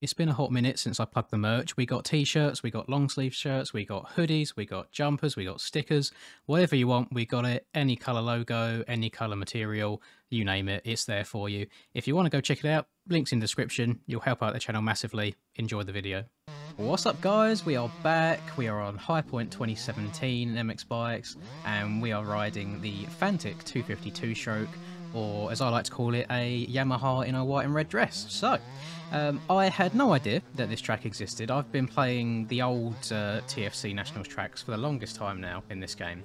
It's been a hot minute since I plugged the merch. We got t-shirts, we got long sleeve shirts, we got hoodies, we got jumpers, we got stickers. Whatever you want, we got it. Any colour logo, any colour material, you name it, it's there for you. If you want to go check it out, links in the description. You'll help out the channel massively. Enjoy the video. What's up guys, we are back. We are on Highpoint 2017 MX bikes and we are riding the Fantic 252 stroke, or as I like to call it, a Yamaha in a white and red dress. So, I had no idea that this track existed. I've been playing the old TFC Nationals tracks for the longest time now in this game.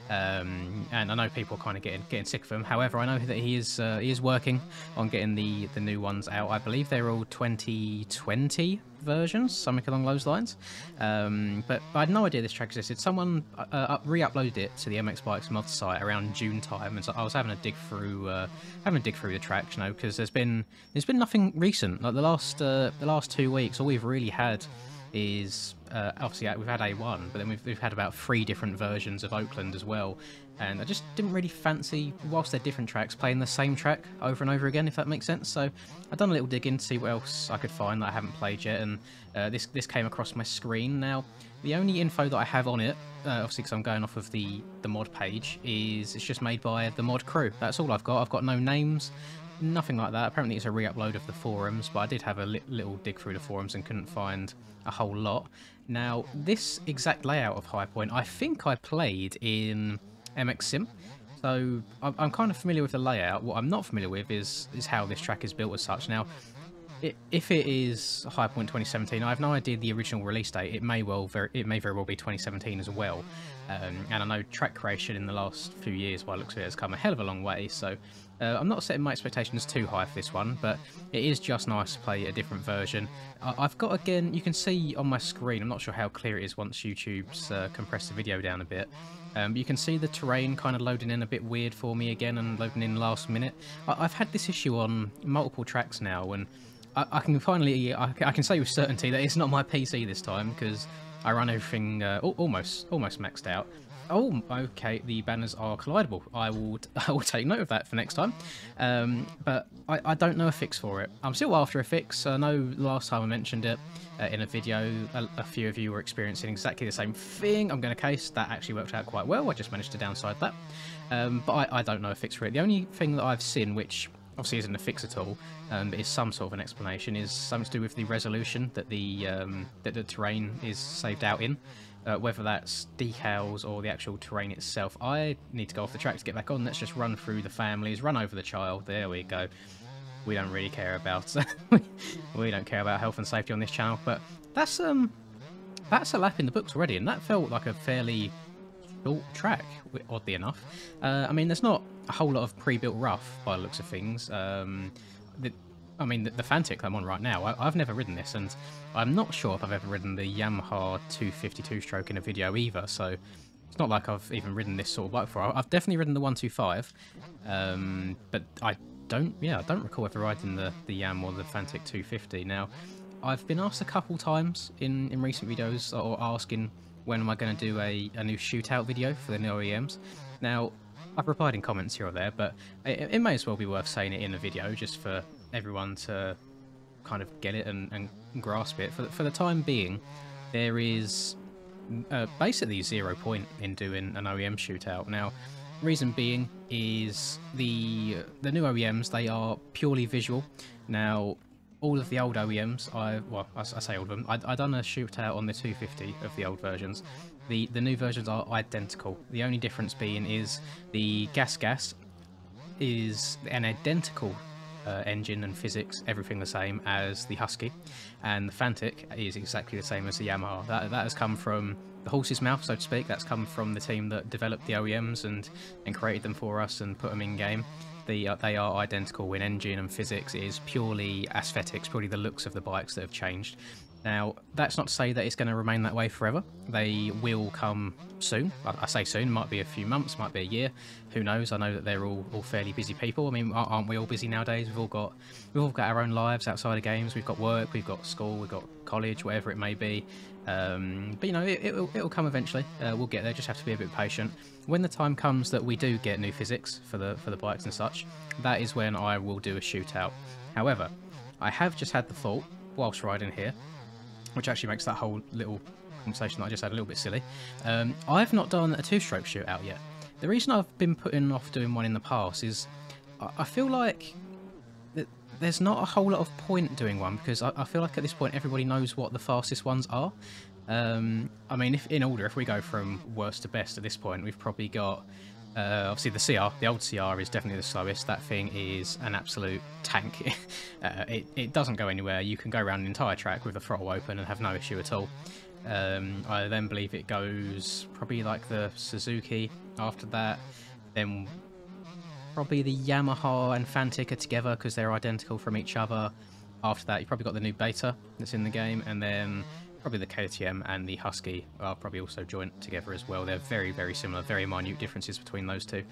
And I know people are kind of getting sick of them. However, I know that he is working on getting the new ones out. I believe they're all 2020 versions, something along those lines. But I had no idea this track existed. Someone re-uploaded it to the MX Bikes mod site around June time, and so I was having a dig through the tracks, you know, because there's been nothing recent. Like the last 2 weeks, all we've really had is obviously we've had A1, but then we've had about 3 different versions of Oakland as well, and I just didn't really fancy, whilst they're different tracks, playing the same track over and over again, if that makes sense. So I've done a little digging to see what else I could find that I haven't played yet, and this came across my screen. Now, the only info that I have on it, obviously because I'm going off of the mod page, is it's just made by the mod crew. That's all I've got. I've got no names, nothing like that. Apparently it's a re-upload of the forums, but I did have a little dig through the forums and couldn't find a whole lot. Now, this exact layout of Highpoint, I think I played in MX Sim, so I'm kind of familiar with the layout. What I'm not familiar with is how this track is built as such. Now, if it is Highpoint 2017, I have no idea the original release date. It may very well be 2017 as well. And I know track creation in the last few years, by the looks of it, has come a hell of a long way. So I'm not setting my expectations too high for this one, but it is just nice to play a different version. I've got, again, you can see on my screen, I'm not sure how clear it is once YouTube's compressed the video down a bit. You can see the terrain kind of loading in a bit weird for me again, and loading in last minute. I've had this issue on multiple tracks now, and I can finally, I can say with certainty that it's not my PC this time, because I run everything almost maxed out. Oh, okay, the banners are collidable. I will take note of that for next time. But I don't know a fix for it. I'm still after a fix. I know last time I mentioned it in a video, a few of you were experiencing exactly the same thing. I'm going to case that actually worked out quite well. I just managed to downside that. But I don't know a fix for it. The only thing that I've seen, which obviously isn't a fix at all, but is some sort of an explanation, is something to do with the resolution that the terrain is saved out in. Whether that's decals or the actual terrain itself. I need to go off the track to get back on. Let's just run through the families, run over the child. There we go. We don't really care about we don't care about health and safety on this channel, but that's a lap in the books already, and that felt like a fairly short track, oddly enough. I mean, there's not a whole lot of pre-built rough by the looks of things. I mean, the Fantic I'm on right now, I've never ridden this, and I'm not sure if I've ever ridden the Yamaha 252 stroke in a video either, so it's not like I've even ridden this sort of bike before. I've definitely ridden the 125, but I don't recall ever riding the Yam or the Fantic 250. Now, I've been asked a couple times in recent videos, or asking when am I going to do a new shootout video for the new OEMs. Now, I've replied in comments here or there, but it may as well be worth saying it in a video, just for everyone to kind of get it and grasp it. For the time being, there is basically 0 point in doing an OEM shootout. Now, reason being is the new OEMs, they are purely visual. Now, all of the old OEMs, I say all of them, I done a shootout on the 250 of the old versions. The new versions are identical. The only difference being is the gas is an identical engine and physics, everything the same as the Husky, and the Fantic is exactly the same as the Yamaha. That has come from the horse's mouth, so to speak. That's come from the team that developed the OEMs and created them for us and put them in game. They are identical in engine and physics. It is purely aesthetics, purely the looks of the bikes that have changed. Now, that's not to say that it's going to remain that way forever. They will come soon. I say soon, might be a few months, might be a year. Who knows? I know that they're all fairly busy people. I mean, aren't we all busy nowadays? We've all got our own lives outside of games. We've got work, we've got school, we've got college, whatever it may be. But you know, it'll come eventually. We'll get there. Just have to be a bit patient. When the time comes that we do get new physics for the bikes and such, that is when I will do a shootout. However, I have just had the thought whilst riding here, which actually makes that whole little conversation that I just had a little bit silly. I've not done a two-stroke shootout yet. The reason I've been putting off doing one in the past is I feel like there's not a whole lot of point doing one, because I feel like at this point everybody knows what the fastest ones are. I mean, if in order, if we go from worst to best at this point, we've probably got obviously the CR. The old CR is definitely the slowest. That thing is an absolute tank. It doesn't go anywhere. You can go around an entire track with the throttle open and have no issue at all. I then believe it goes probably like the Suzuki after that, then probably the Yamaha and Fantic are together because they're identical from each other. After that, you've probably got the new Beta that's in the game, and then probably the KTM and the Husky are probably also joined together as well. They're very, very similar, very minute differences between those two.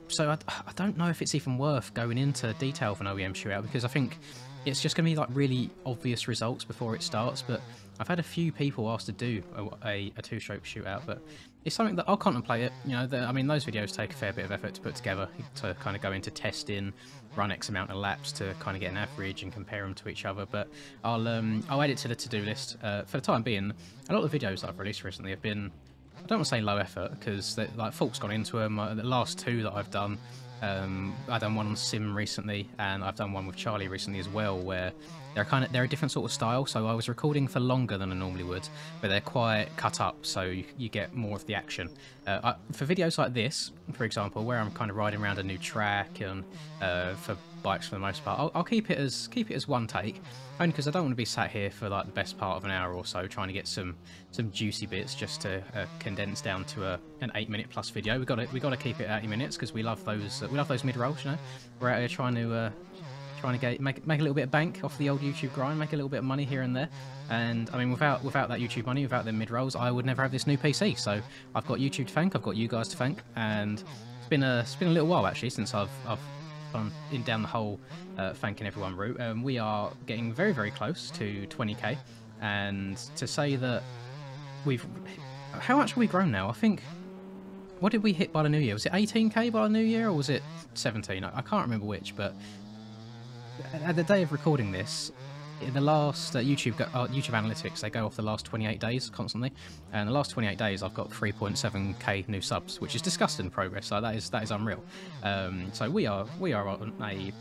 So I don't know if it's even worth going into detail of an OEM shootout, because I think it's just going to be like really obvious results before it starts. But I've had a few people ask to do a two-stroke shootout, but it's something that I'll contemplate it. You know, I mean, those videos take a fair bit of effort to put together, to kind of go into testing, run X amount of laps to kind of get an average and compare them to each other. But I'll add it to the to-do list. For the time being, a lot of the videos that I've released recently have been, I don't want to say low effort, because like thought's gone into them. The last two that I've done, I've done one on Sim recently, and I've done one with Charlie recently as well, where they're a different sort of style. So I was recording for longer than I normally would, but they're quite cut up, so you get more of the action. For videos like this, for example, where I'm kind of riding around a new track, and for bikes for the most part, I'll keep it as one take, only because I don't want to be sat here for like the best part of an hour or so trying to get some juicy bits just to condense down to an 8-minute plus video. We got to keep it 80 minutes because we love those mid rolls. You know, we're out here trying to make a little bit of bank off the old YouTube grind, make a little bit of money here and there. And I mean, without that YouTube money, without the mid rolls, I would never have this new PC. So I've got YouTube to thank, I've got you guys to thank, and it's been a little while actually since I've gone down the whole thanking everyone route. We are getting very, very close to 20k, and to say that how much have we grown now? I think, what did we hit by the new year? Was it 18k by the new year, or was it 17? I can't remember which, but at the day of recording this, in the last YouTube analytics, they go off the last 28 days constantly, and the last 28 days I've got 3.7k new subs, which is disgusting progress. So that is unreal. So we are on a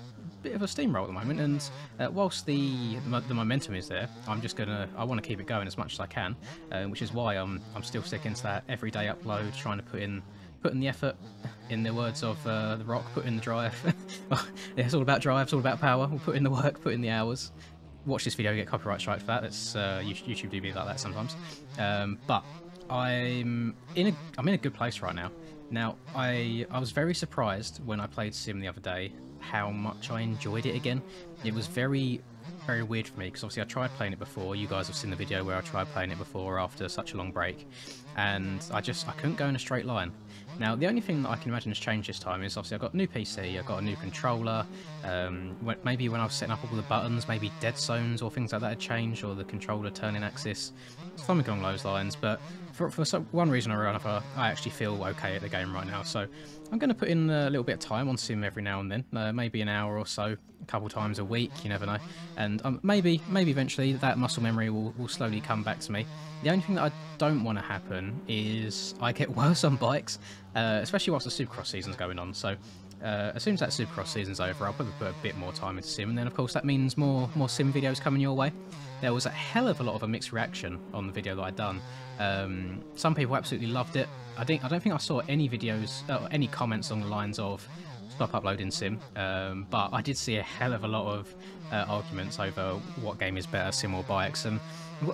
bit of a steamroll at the moment, and whilst the momentum is there, I want to keep it going as much as I can, which is why I'm still sticking to that everyday upload, trying to put in the effort. In the words of The Rock, put in the drive. Yeah, it's all about drive, it's all about power. We'll put in the work, put in the hours. Watch this video, get copyright strike for that. That's YouTube do be like that sometimes. But I'm in a good place right now. Now, I was very surprised when I played Sim the other day how much I enjoyed it again. It was very, very weird for me, because obviously I tried playing it before. You guys have seen the video where I tried playing it before after such a long break, and I couldn't go in a straight line. Now, the only thing that I can imagine has changed this time is obviously I've got a new PC, I've got a new controller. Maybe when I was setting up all the buttons, maybe dead zones or things like that had changed, or the controller turning axis, something along those lines. But for one reason or another, I actually feel okay at the game right now. So I'm going to put in a little bit of time on Sim every now and then, maybe an hour or so, a couple times a week, you never know. And maybe eventually that muscle memory will slowly come back to me. The only thing that I don't want to happen is I get worse on bikes, especially whilst the supercross season's going on. So as soon as that supercross season's over, I'll probably put a bit more time into Sim, and then of course that means more Sim videos coming your way. There was a hell of a lot of a mixed reaction on the video that I'd done. Some people absolutely loved it. I don't think I saw any videos, any comments along the lines of stop uploading Sim, but I did see a hell of a lot of arguments over what game is better, Sim or bikes, and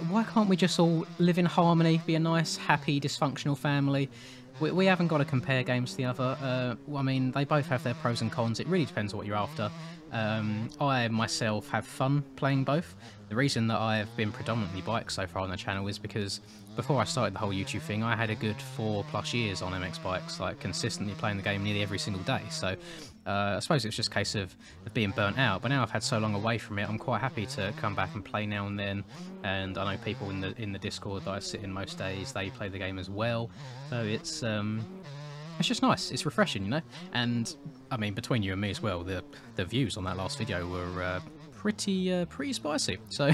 why can't we just all live in harmony, be a nice, happy, dysfunctional family? We haven't got to compare games to the other. I mean, they both have their pros and cons. It really depends what you're after. I myself have fun playing both. The reason that I have been predominantly bikes so far on the channel is because before I started the whole YouTube thing, I had a good 4+ years on MX bikes, like consistently playing the game nearly every single day. So I suppose it's just a case of being burnt out. But now I've had so long away from it, I'm quite happy to come back and play now and then. And I know people in the Discord that I sit in most days, they play the game as well. So it's just nice. It's refreshing, you know. And I mean, between you and me as well, the views on that last video were pretty spicy. So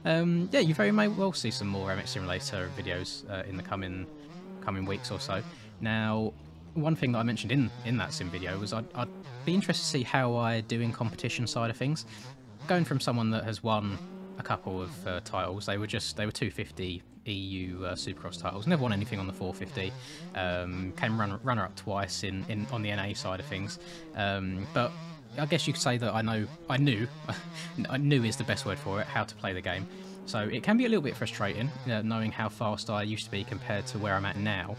yeah, you very may well see some more MX Simulator videos in the coming weeks or so. Now, one thing that I mentioned in that sim video was I'd be interested to see how I do in competition side of things. Going from someone that has won a couple of titles, they were 250 EU supercross titles, never won anything on the 450, came runner up twice on the NA side of things, but I guess you could say that I knew is the best word for it, how to play the game. So it can be a little bit frustrating, knowing how fast I used to be compared to where I'm at now.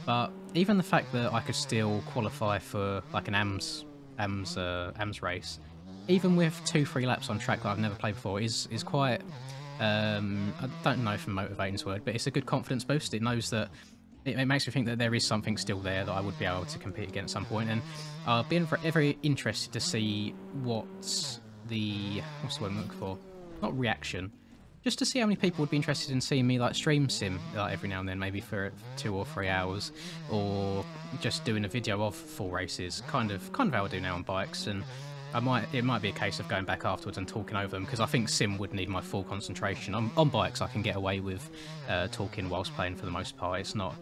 But even the fact that I could still qualify for like an AMS race, even with 2-3 laps on track that I've never played before, is quite, I don't know if motivating is a word, but it's a good confidence boost. It knows that, it makes me think that there is something still there that I would be able to compete against at some point. And I'll be very interested to see what's the word I'm looking for? Not reaction. Just to see how many people would be interested in seeing me like stream sim like every now and then, maybe for 2 or 3 hours, or just doing a video of full races, kind of how I do now on bikes. And it might be a case of going back afterwards and talking over them, because I think sim would need my full concentration. On bikes I can get away with talking whilst playing for the most part. It's not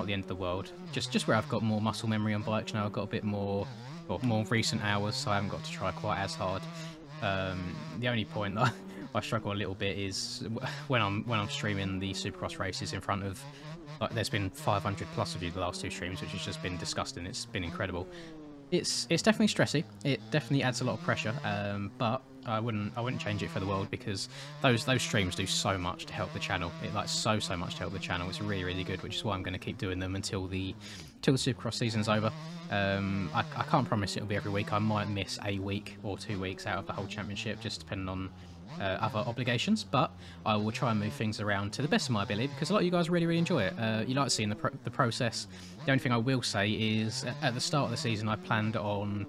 the end of the world. Just where I've got more muscle memory on bikes now, I've got a bit more recent hours, so I haven't got to try quite as hard. The only point that I struggle a little bit is when I'm streaming the supercross races in front of, like, there's been 500 plus of you the last 2 streams, which has just been disgusting. It's been incredible. It's definitely stressy. It definitely adds a lot of pressure, but I wouldn't change it for the world, because those streams do so much to help the channel. It like so much to help the channel. It's really good, which is why I'm going to keep doing them until the supercross season's over. I can't promise it'll be every week. I might miss a week or 2 weeks out of the whole championship, just depending on other obligations, but I will try and move things around to the best of my ability, because a lot of you guys really enjoy it. You like seeing the process. The only thing I will say is at the start of the season I planned on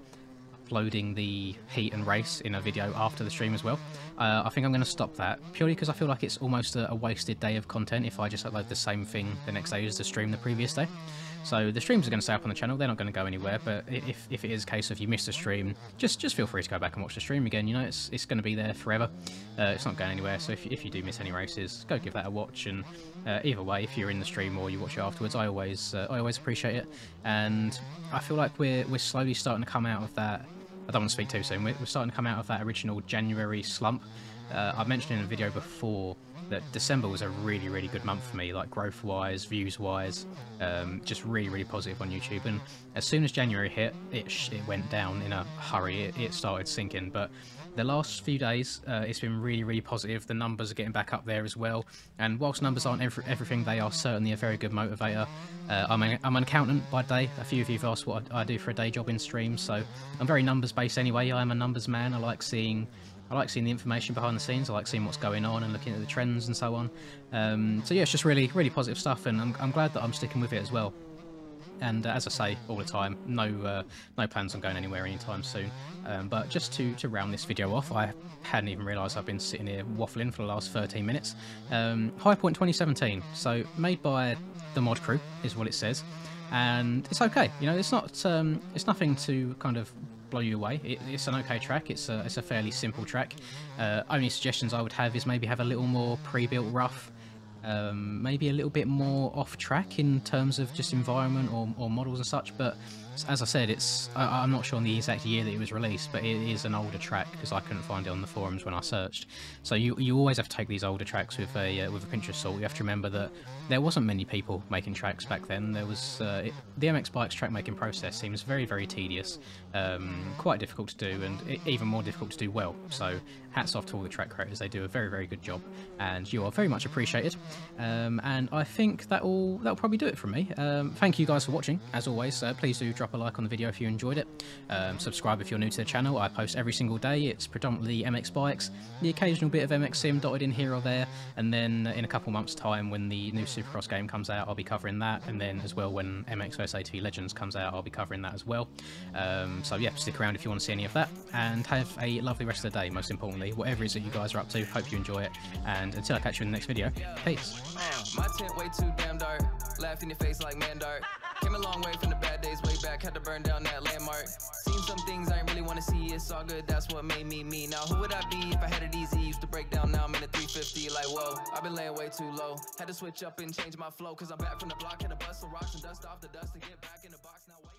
uploading the heat and race in a video after the stream as well. I think I'm going to stop that, purely because I feel like it's almost a wasted day of content if I just upload the same thing the next day as the stream the previous day. So the streams are going to stay up on the channel, they're not going to go anywhere, but if it is a case of you missed a stream, just feel free to go back and watch the stream again. You know, it's going to be there forever. It's not going anywhere, so if you do miss any races, go give that a watch. And either way, if you're in the stream or you watch it afterwards, I always appreciate it. And I feel like we're slowly starting to come out of that. I don't want to speak too soon. We're starting to come out of that original January slump. I mentioned in a video before that December was a really good month for me, like growth wise, views wise, just really positive on YouTube. And as soon as January hit, it went down in a hurry. It started sinking. But the last few days, it's been really positive. The numbers are getting back up there as well. And whilst numbers aren't everything, they are certainly a very good motivator. I'm an accountant by day. A few of you have asked what I do for a day job in streams, so I'm very numbers based anyway. I am a numbers man. I like seeing the information behind the scenes. I like seeing what's going on and looking at the trends and so on. So yeah, it's just really positive stuff, and I'm glad that I'm sticking with it as well. And as I say all the time, no plans on going anywhere anytime soon. But just to round this video off, I hadn't even realised I've been sitting here waffling for the last 13 minutes. Highpoint 2017, so made by the mod crew is what it says, and it's okay. You know, it's nothing to kind of blow you away. It's an okay track. It's a fairly simple track. Only suggestions I would have is maybe have a little more pre-built rough, maybe a little bit more off track in terms of just environment or models and such. But as I said, I'm not sure on the exact year that it was released, but it is an older track because I couldn't find it on the forums when I searched. So you always have to take these older tracks with a pinch of salt. You have to remember that there wasn't many people making tracks back then. There was the MX Bikes track making process seems very tedious, quite difficult to do, and even more difficult to do well. So hats off to all the track creators. They do a very good job, and you are very much appreciated. And I think that'll probably do it from me. Thank you guys for watching. As always, please do drop a like on the video if you enjoyed it. Subscribe if you're new to the channel. I post every single day. It's predominantly MX Bikes, the occasional bit of MX Sim dotted in here or there, and then in a couple months time when the new Supercross game comes out, I'll be covering that, and then as well when MX vs ATV Legends comes out, I'll be covering that as well. So yeah, stick around if you want to see any of that, and have a lovely rest of the day, most importantly, whatever it is that you guys are up to. Hope you enjoy it, and until I catch you in the next video, peace. My tent way too damn dark, laughed in your face like man dark. Came a long way from the bad days way back, had to burn down that landmark. Seen some things I ain't really wanna see, it's all good, that's what made me me. Now who would I be if I had it easy? Used to break down, now I'm in a 350, like whoa. I've been laying way too low, had to switch up and change my flow, cause I'm back from the block, had to bust some rocks and dust off the dust to get back in the box now.